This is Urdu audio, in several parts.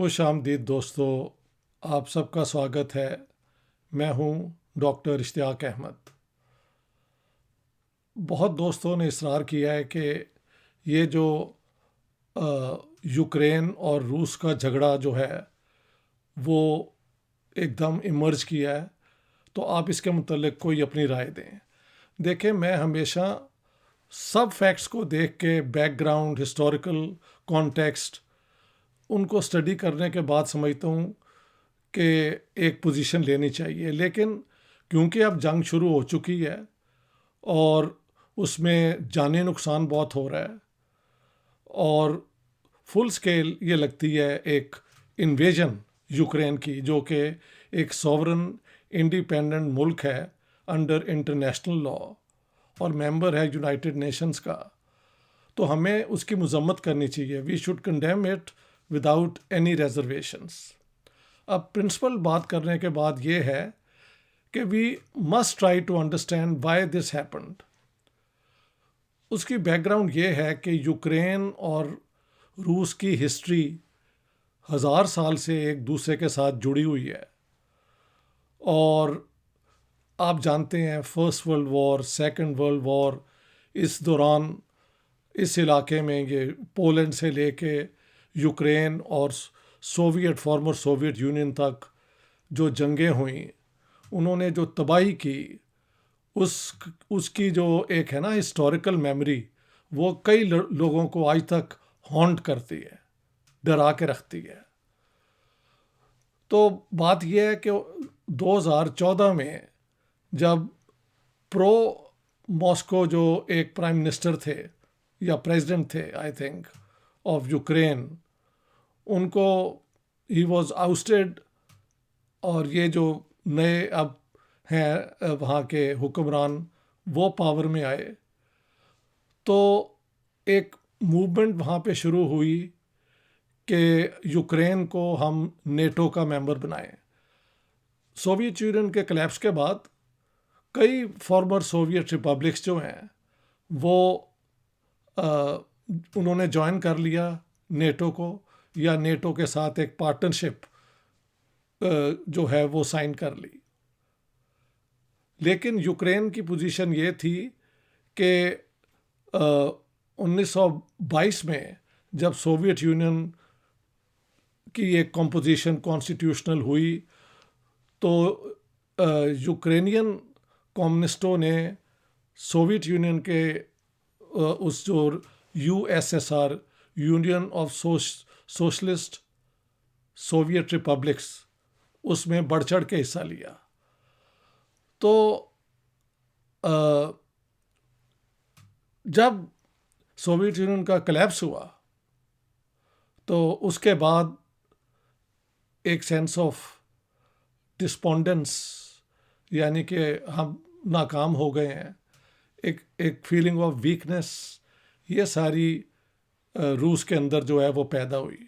خوش آمدید دوستو، آپ سب کا سواگت ہے۔ میں ہوں ڈاکٹر اشتیاق احمد۔ بہت دوستوں نے اصرار کیا ہے کہ یہ جو یوکرین اور روس کا جھگڑا جو ہے وہ ایک دم ایمرج کیا ہے، تو آپ اس کے متعلق کوئی اپنی رائے دیں۔ دیکھیں، میں ہمیشہ سب فیکٹس کو دیکھ کے بیک گراؤنڈ، ہسٹوریکل کانٹیکسٹ، ان کو اسٹڈی کرنے کے بعد سمجھتا ہوں کہ ایک پوزیشن لینی چاہیے۔ لیکن کیونکہ اب جنگ شروع ہو چکی ہے اور اس میں جانی نقصان بہت ہو رہا ہے، اور فل سکیل یہ لگتی ہے ایک انویژن یوکرین کی، جو کہ ایک سوورن انڈیپینڈنٹ ملک ہے انڈر انٹرنیشنل لا اور ممبر ہے یونائٹڈ نیشنز کا، تو ہمیں اس کی مذمت کرنی چاہیے۔ We should condemn it without any reservations. اب پرنسپل بات کرنے کے بعد یہ ہے کہ we must try to understand why this happened. اس کی بیک گراؤنڈ یہ ہے کہ یوکرین اور روس کی ہسٹری 1000 سال سے ایک دوسرے کے ساتھ جڑی ہوئی ہے، اور آپ جانتے ہیں first world war, second world war, اس دوران اس علاقے میں یہ پولینڈ سے لے کے یوکرین اور فارمر سوویٹ یونین تک جو جنگیں ہوئیں، انہوں نے جو تباہی کی، اس کی جو ایک ہے نا ہسٹوریکل میموری، وہ کئی لوگوں کو آج تک ہانٹ کرتی ہے، ڈرا کے رکھتی ہے۔ تو بات یہ ہے کہ 2014 میں جب پرو ماسکو جو ایک پرائم منسٹر تھے یا پریزیڈنٹ تھے آئی تھنک آف یوکرین، ان کو ہی واز آؤسٹیڈ، اور یہ جو نئے اب ہیں وہاں کے حکمران وہ پاور میں آئے، تو ایک موومنٹ وہاں پہ شروع ہوئی کہ یوکرین کو ہم نیٹو کا ممبر بنائیں۔ سوویت یونین کے کلیپس کے بعد کئی فارمر سوویت ریپبلکس جو ہیں وہ انہوں نے جوائن کر لیا نیٹو کو، یا نیٹو کے ساتھ ایک پارٹنرشپ جو ہے وہ سائن کر لی۔ لیکن یوکرین کی پوزیشن یہ تھی کہ 1922 میں جب سوویت یونین کی ایک کمپوزیشن کانسٹیٹیوشنل ہوئی، تو یوکرینین کمیونسٹوں نے سوویت یونین کے اس جو USSR، Union of Socialist Soviet Republics, اس میں بڑھ چڑھ کے حصہ لیا۔ تو جب سوویت یونین کا کلیپس ہوا، تو اس کے بعد ایک سینس آف ڈسپونڈنس، یعنی کہ ہم ناکام ہو گئے ہیں، ایک فیلنگ آف ویکنس، یہ ساری روس کے اندر جو ہے وہ پیدا ہوئی۔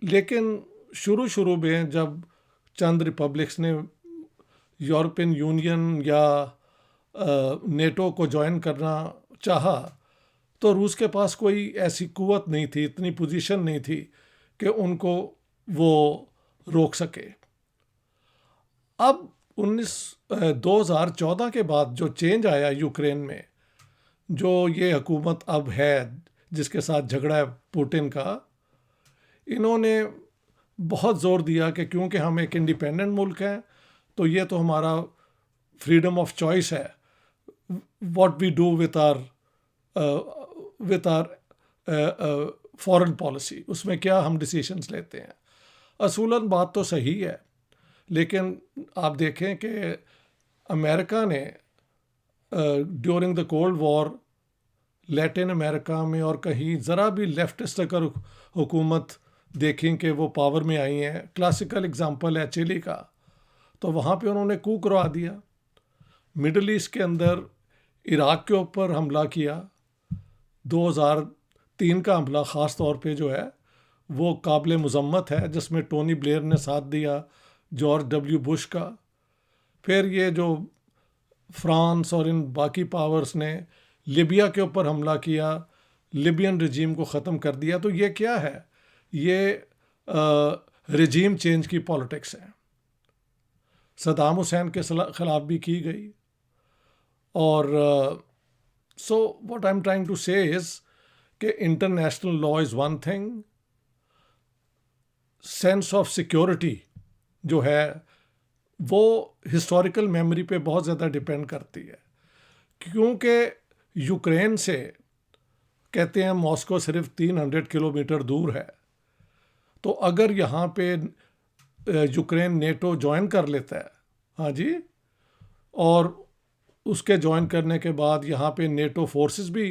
لیکن شروع میں جب چند ریپبلکس نے یورپین یونین یا نیٹو کو جوائن کرنا چاہا، تو روس کے پاس کوئی ایسی قوت نہیں تھی، اتنی پوزیشن نہیں تھی کہ ان کو وہ روک سکے۔ اب 2014 کے بعد جو چینج آیا یوکرین میں، جو یہ حکومت اب ہے جس کے ساتھ جھگڑا ہے پوٹن کا، انہوں نے بہت زور دیا کہ کیونکہ ہم ایک انڈیپینڈنٹ ملک ہیں، تو یہ تو ہمارا فریڈم آف چوائس ہے، what we do with our foreign policy, اس میں کیا ہم ڈیسیشنز لیتے ہیں۔ اصولاً بات تو صحیح ہے، لیکن آپ دیکھیں کہ امریکہ نے ڈیورنگ دا کولڈ وار لیٹن امریکہ میں اور کہیں ذرا بھی لیفٹسٹ اگر حکومت دیکھیں کہ وہ پاور میں آئی ہیں، کلاسیکل اگزامپل ہے چلی کا، تو وہاں پہ انہوں نے کو کروا دیا۔ مڈل ایسٹ کے اندر عراق کے اوپر حملہ کیا، 2003 کا حملہ خاص طور پہ جو ہے وہ قابل مذمت ہے، جس میں ٹونی بلیئر نے ساتھ دیا جارج ڈبلیو بش کا۔ پھر یہ جو فرانس اور ان باقی پاورز نے لیبیا کے اوپر حملہ کیا، لیبین رجیم کو ختم کر دیا۔ تو یہ کیا ہے؟ یہ رجیم چینج کی پالیٹکس ہے. صدام حسین کے خلاف بھی کی گئی. اور so what I am trying to say is کہ international law is one thing, sense of security جو ہے وہ ہسٹوریکل میموری پہ بہت زیادہ ڈپینڈ کرتی ہے. کیونکہ یوکرین سے کہتے ہیں ماسکو صرف 300 کلومیٹر دور ہے. تو اگر یہاں پہ یوکرین نیٹو جوائن کر لیتا ہے، ہاں جی، اور اس کے جوائن کرنے کے بعد یہاں پہ نیٹو فورسز بھی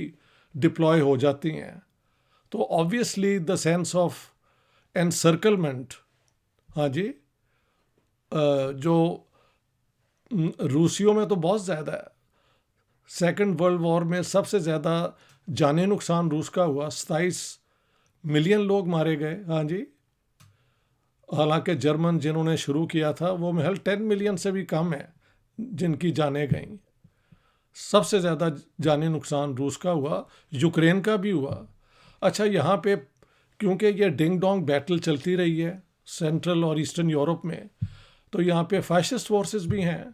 ڈپلوائے ہو جاتی ہیں، تو آبویسلی دا سینس آف انسرکلمنٹ، ہاں جی، جو روسیوں میں تو بہت زیادہ ہے. سیکنڈ ورلڈ وار میں سب سے زیادہ جانی نقصان روس کا ہوا، 27 ملین لوگ مارے گئے. ہاں جی، حالانکہ جرمن جنہوں نے شروع کیا تھا وہ محض 10 ملین سے بھی کم ہے جن کی جانیں گئیں. سب سے زیادہ جانی نقصان روس کا ہوا، یوکرین کا بھی ہوا. اچھا، یہاں پہ کیونکہ یہ ڈنگ ڈونگ بیٹل چلتی رہی ہے سینٹرل اور ایسٹرن یورپ میں، تو یہاں پہ فیشسٹ فورسز بھی ہیں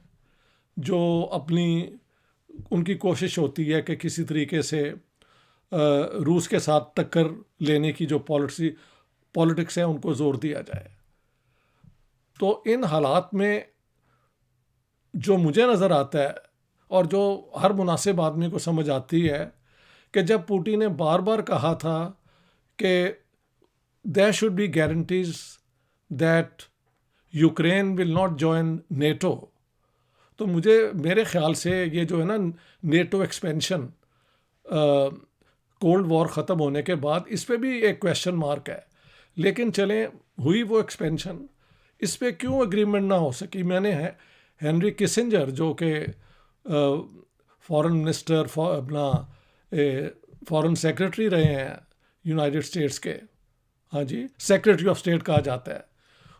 جو ان کی کوشش ہوتی ہے کہ کسی طریقے سے روس کے ساتھ ٹکر لینے کی جو پالیٹکس ہے ان کو زور دیا جائے. تو ان حالات میں جو مجھے نظر آتا ہے اور جو ہر مناسب آدمی کو سمجھ آتی ہے کہ جب پوٹین نے بار بار کہا تھا کہ there should be guarantees that Ukraine will not join NATO، تو میرے خیال سے یہ جو ہے نا نیٹو ایکسپینشن کولڈ وار ختم ہونے کے بعد، اس پہ بھی ایک کویشچن مارک ہے. لیکن چلیں، ہوئی وہ ایکسپینشن، اس پہ کیوں اگریمنٹ نہ ہو سکی؟ میں نے ہینری کسنجر جو کہ فارن منسٹر اپنا فارن سیکرٹری رہے ہیں یونائٹڈ اسٹیٹس کے، ہاں جی، سیکرٹری آف اسٹیٹ کہا جاتا ہے،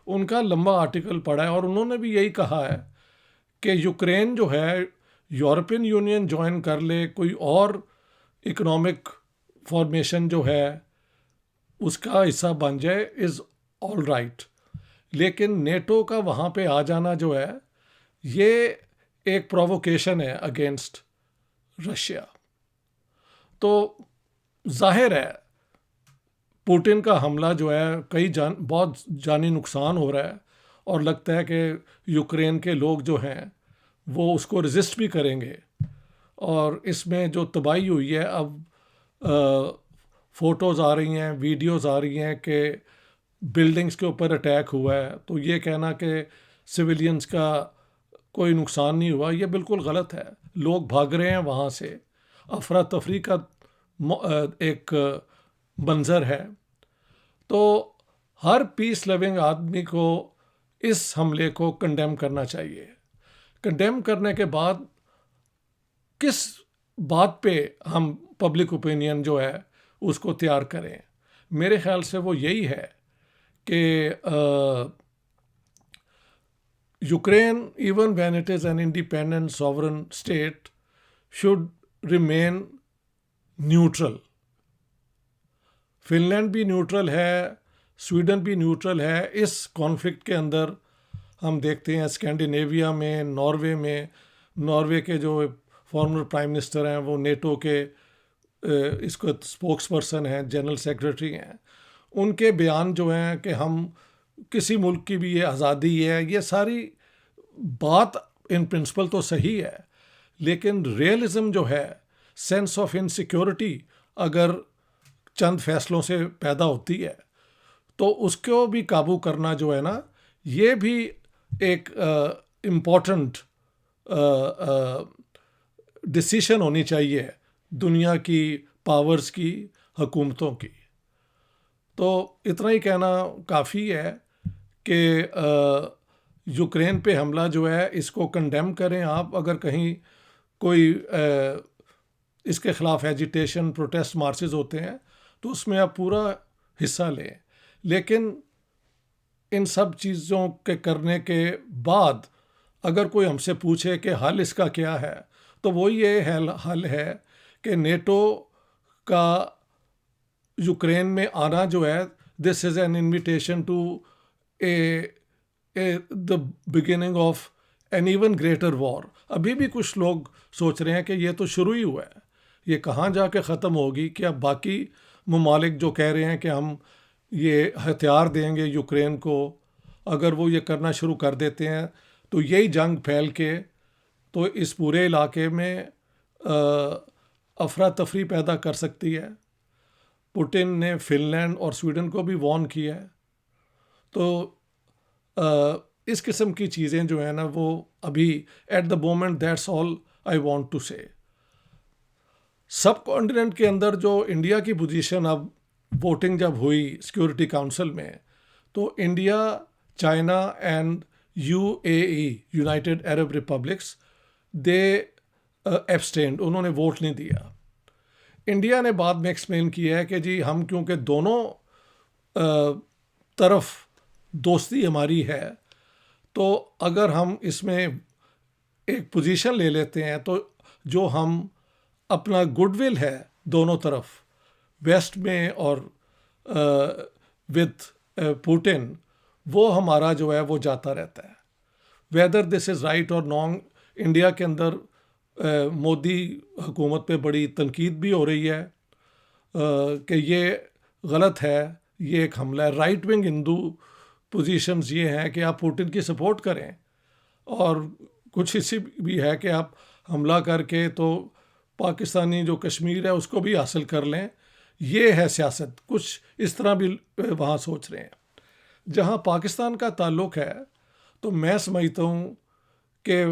ان کا لمبا آرٹیکل پڑھا ہے اور انہوں نے بھی یہی کہا ہے کہ یوکرین جو ہے یورپین یونین جوائن کر لے، کوئی اور اکنامک فارمیشن جو ہے اس کا حصہ بن جائے، از آل رائٹ. لیکن نیٹو کا وہاں پہ آ جانا جو ہے یہ ایک پرووکیشن ہے اگینسٹ رشیا. تو ظاہر ہے پوٹن کا حملہ جو ہے بہت جانی نقصان ہو رہا ہے، اور لگتا ہے کہ یوکرین کے لوگ جو ہیں وہ اس کو ریزسٹ بھی کریں گے. اور اس میں جو تباہی ہوئی ہے، اب فوٹوز آ رہی ہیں، ویڈیوز آ رہی ہیں کہ بلڈنگز کے اوپر اٹیک ہوا ہے، تو یہ کہنا کہ سویلینز کا کوئی نقصان نہیں ہوا، یہ بالکل غلط ہے. لوگ بھاگ رہے ہیں وہاں سے، افراتفری کا ایک منظر ہے. تو ہر پیس لونگ آدمی کو اس حملے کو کنڈیم کرنا چاہیے. کنڈیم کرنے کے بعد کس بات پہ ہم پبلک اوپینین جو ہے اس کو تیار کریں؟ میرے خیال سے وہ یہی ہے کہ Ukraine even when it is an independent sovereign state should remain neutral. Finland بھی نیوٹرل ہے، سویڈن بھی نیوٹرل ہے. اس کانفلکٹ کے اندر ہم دیکھتے ہیں اسکینڈینیویا میں، ناروے کے جو فارمر پرائم منسٹر ہیں وہ نیٹو کے اس کو اسپوکس پرسن ہیں، جنرل سیکرٹری ہیں. ان کے بیان جو ہیں کہ ہم کسی ملک کی بھی یہ آزادی ہے، یہ ساری بات ان پرنسپل تو صحیح ہے، لیکن ریئلزم جو ہے، سینس آف انسیکیورٹی اگر چند فیصلوں سے پیدا ہوتی ہے تو اس کو بھی قابو کرنا جو ہے نا، یہ بھی ایک امپورٹنٹ ڈسیشن ہونی چاہیے دنیا کی پاورز کی، حکومتوں کی. تو اتنا ہی کہنا کافی ہے کہ یوکرین پہ حملہ جو ہے اس کو کنڈیم کریں آپ. اگر کہیں کوئی اس کے خلاف ایجیٹیشن، پروٹیسٹ مارچز ہوتے ہیں تو اس میں آپ پورا حصہ لیں. لیکن ان سب چیزوں کے کرنے کے بعد اگر کوئی ہم سے پوچھے کہ حل اس کا کیا ہے، تو وہ یہ حل ہے کہ نیٹو کا یوکرین میں آنا جو ہے this is an invitation to the beginning of an even greater war. ابھی بھی کچھ لوگ سوچ رہے ہیں کہ یہ تو شروع ہی ہوا ہے, یہ کہاں جا کے ختم ہوگی. کیا باقی ممالک جو کہہ رہے ہیں کہ ہم یہ ہتھیار دیں گے یوکرین کو, اگر وہ یہ کرنا شروع کر دیتے ہیں تو یہی جنگ پھیل کے تو اس پورے علاقے میں افراتفری پیدا کر سکتی ہے. پوٹن نے فن لینڈ اور سویڈن کو بھی وارن کیا ہے. تو اس قسم کی چیزیں جو ہیں نا وہ ابھی at the moment that's all I want to say. سب کانٹیننٹ کے اندر جو انڈیا کی پوزیشن اب ووٹنگ جب ہوئی سیکورٹی کاؤنسل میں, تو India, China and U A E, United Arab Republics, they abstained, انہوں نے ووٹ نہیں دیا. انڈیا نے بعد میں ایکسپلین کیا ہے کہ جی ہم کیونکہ دونوں طرف دوستی ہماری ہے, تو اگر ہم اس میں ایک پوزیشن لے لیتے ہیں تو جو ہم اپنا گڈ ول ہے دونوں طرف ویسٹ میں اور وتھ پوٹن, وہ ہمارا جو ہے وہ جاتا رہتا ہے. ویدر دس از رائٹ اور رانگ, انڈیا کے اندر مودی حکومت پہ بڑی تنقید بھی ہو رہی ہے کہ یہ غلط ہے, یہ ایک حملہ ہے. رائٹ ونگ ہندو پوزیشنز یہ ہیں کہ آپ پوٹن کی سپورٹ کریں, اور کچھ اسی بھی ہے کہ آپ حملہ کر کے تو پاکستانی جو کشمیر ہے اس کو بھی حاصل کر لیں. یہ ہے سیاست, کچھ اس طرح بھی وہاں سوچ رہے ہیں. جہاں پاکستان کا تعلق ہے تو میں سمجھتا ہوں کہ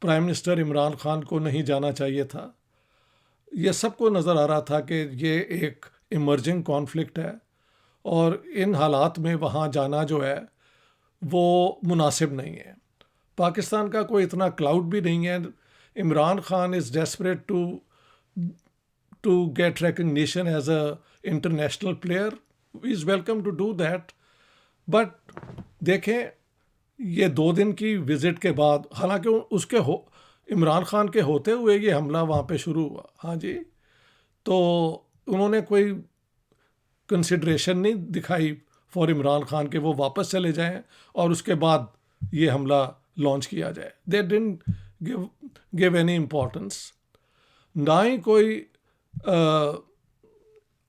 پرائم منسٹر عمران خان کو نہیں جانا چاہیے تھا. یہ سب کو نظر آ رہا تھا کہ یہ ایک ایمرجنگ کانفلکٹ ہے, اور ان حالات میں وہاں جانا جو ہے وہ مناسب نہیں ہے. پاکستان کا کوئی اتنا کلاؤڈ بھی نہیں ہے. Imran Khan is desperate to get recognition as a international player. He is welcome to do that. But دیکھیں یہ 2 دن کی وزٹ کے بعد, حالانکہ اس کے عمران خان کے ہوتے ہوئے یہ حملہ وہاں پہ شروع ہوا, ہاں جی, تو انہوں نے کوئی کنسیڈریشن نہیں دکھائی فار عمران خان کہ وہ واپس چلے جائیں اور اس کے بعد یہ حملہ لانچ کیا جائے. They didn't give any importance. نہ ہی کوئی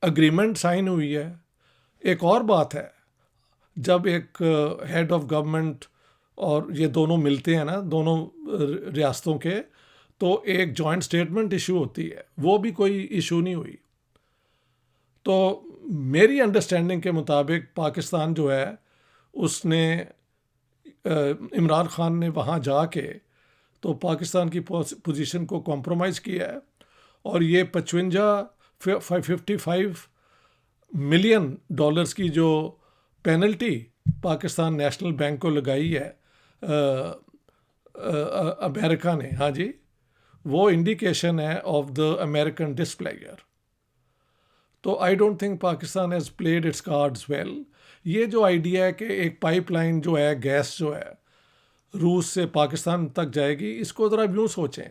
اگریمنٹ سائن ہوئی ہے. ایک اور بات ہے, جب ایک ہیڈ آف گورنمنٹ اور یہ دونوں ملتے ہیں نا, دونوں ریاستوں کے, تو ایک جوائنٹ اسٹیٹمنٹ ایشو ہوتی ہے, وہ بھی کوئی ایشو نہیں ہوئی. تو میری انڈرسٹینڈنگ کے مطابق پاکستان جو ہے اس نے عمران خان نے وہاں جا کے تو پاکستان کی پوزیشن کو کمپرومائز کیا ہے, اور یہ 55 ملین ڈالرز کی جو پینلٹی پاکستان نیشنل بینک کو لگائی ہے امریکہ نے, ہاں جی, وہ انڈیکیشن ہے آف دا امریکن ڈسپلیئر. تو I don't think Pakistan has played its cards well. یہ جو آئیڈیا ہے کہ ایک پائپ لائن جو ہے گیس جو ہے روس سے پاکستان تک جائے گی, اس کو ذرا یوں سوچیں,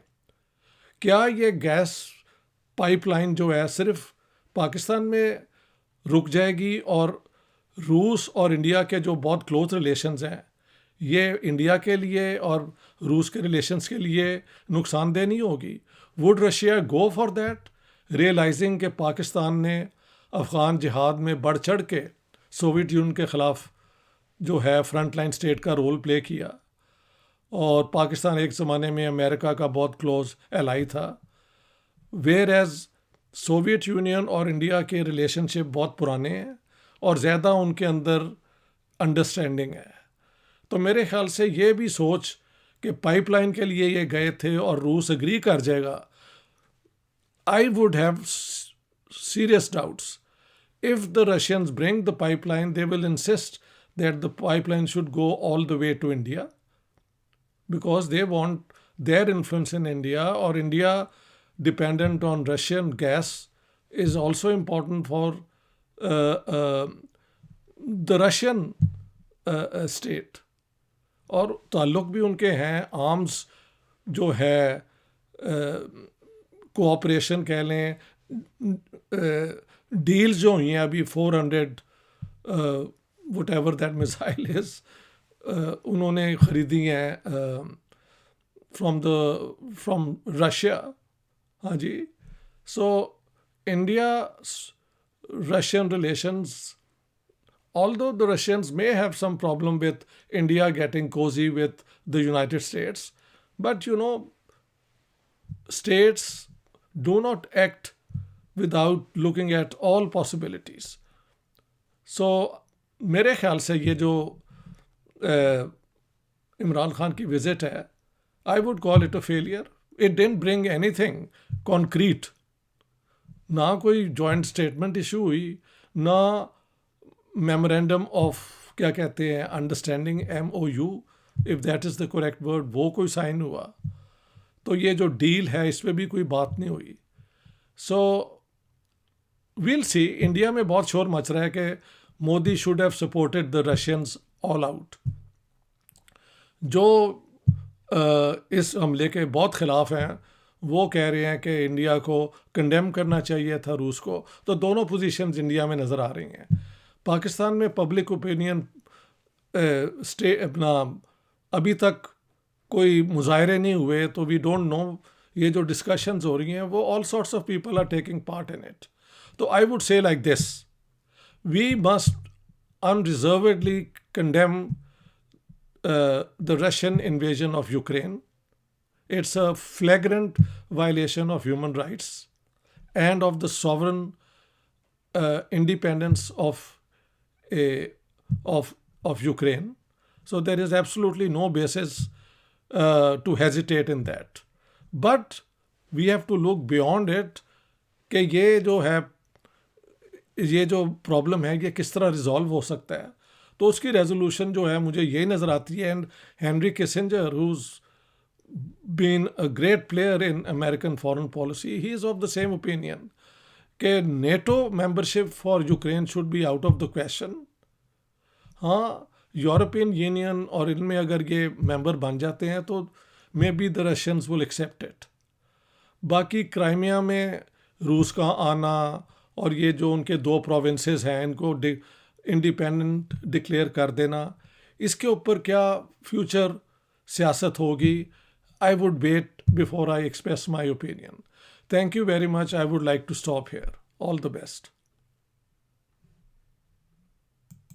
کیا یہ گیس پائپ لائن جو ہے صرف پاکستان میں رک جائے گی, اور روس اور انڈیا کے جو بہت کلوز ریلیشنز ہیں یہ انڈیا کے لیے اور روس کے ریلیشنز کے لیے نقصان دہ نہیں ہوگی؟ Would Russia go for that, realising کہ پاکستان نے افغان جہاد میں بڑھ چڑھ کے سوویت یونین کے خلاف جو ہے فرنٹ لائن اسٹیٹ کا رول پلے کیا, اور پاکستان ایک زمانے میں امریکہ کا بہت کلوز ایلائی تھا, ویئر ایز سوویت یونین اور انڈیا کے ریلیشن شپ بہت پرانے ہیں اور زیادہ ان کے اندر انڈرسٹینڈنگ ہے. تو میرے خیال سے یہ بھی سوچ کہ پائپ لائن کے لیے یہ گئے تھے اور روس اگری کر جائے گا, I would have serious doubts. If the Russians bring the pipeline, they will insist that the pipeline should go all the way to India, because they want their influence in India, or India dependent on Russian gas is also important for the Russian state. اور تعلق بھی ان کے ہیں, آرمز جو ہے کوآپریشن کہہ لیں, ڈیلز جو ہوئی ہیں ابھی 400 whatever that missile is انہوں نے خریدی ہیں فرام رشیا. ہاں جی. So India Russian relations, although the Russians may have some problem with India getting cozy with the United States, but states do not act without looking at all possibilities. So میرے خیال سے یہ جو عمران خان کی وزٹ ہے, I would call it a failure. It didn't bring anything concrete. نہ کوئی جوائنٹ اسٹیٹمنٹ ایشو ہوئی, نہ میمورینڈم آف کیا کہتے ہیں understanding MOU, if that is the correct word, وہ کوئی سائن ہوا. تو یہ جو ڈیل ہے اس پہ بھی کوئی بات نہیں ہوئی. سو ویل سی. انڈیا میں بہت شور مچ رہا ہے کہ Modi should have supported the Russians all out. جو اس حملے کے بہت خلاف ہیں وہ کہہ رہے ہیں کہ انڈیا کو کنڈیم کرنا چاہیے تھا روس کو. تو دونوں پوزیشنز انڈیا میں نظر آ رہی ہیں. پاکستان میں پبلک اوپینین اپنا ابھی تک کوئی مظاہرے نہیں ہوئے, تو وی ڈونٹ نو. یہ جو ڈسکشنز ہو رہی ہیں وہ all sorts of people are taking part in it. تو I would say like this, we must unreservedly condemn the Russian invasion of Ukraine. It's a flagrant violation of human rights and of the sovereign independence of Ukraine. So there is absolutely no basis to hesitate in that. But we have to look beyond it کہ یہ جو پرابلم ہے یہ کس طرح ریزالو ہو سکتا ہے. تو اس کی ریزولوشن جو ہے مجھے یہ نظر آتی ہے. And Henry Kissinger, who's been a great player in American foreign policy, he is of the same opinion کہ NATO membership for Ukraine should be out of the question. ہاں, یورپین یونین اور ان میں اگر یہ ممبر بن جاتے ہیں تو maybe the Russians will accept it. باقی کرائمیا میں روس کا آنا اور یہ جو ان کے 2 پروونسز ہیں ان کو انڈیپینڈنٹ ڈکلیئر کر دینا, اس کے اوپر کیا فیوچر سیاست ہوگی. I would wait before I express my opinion. Thank you very much. I would like to stop here. All the best.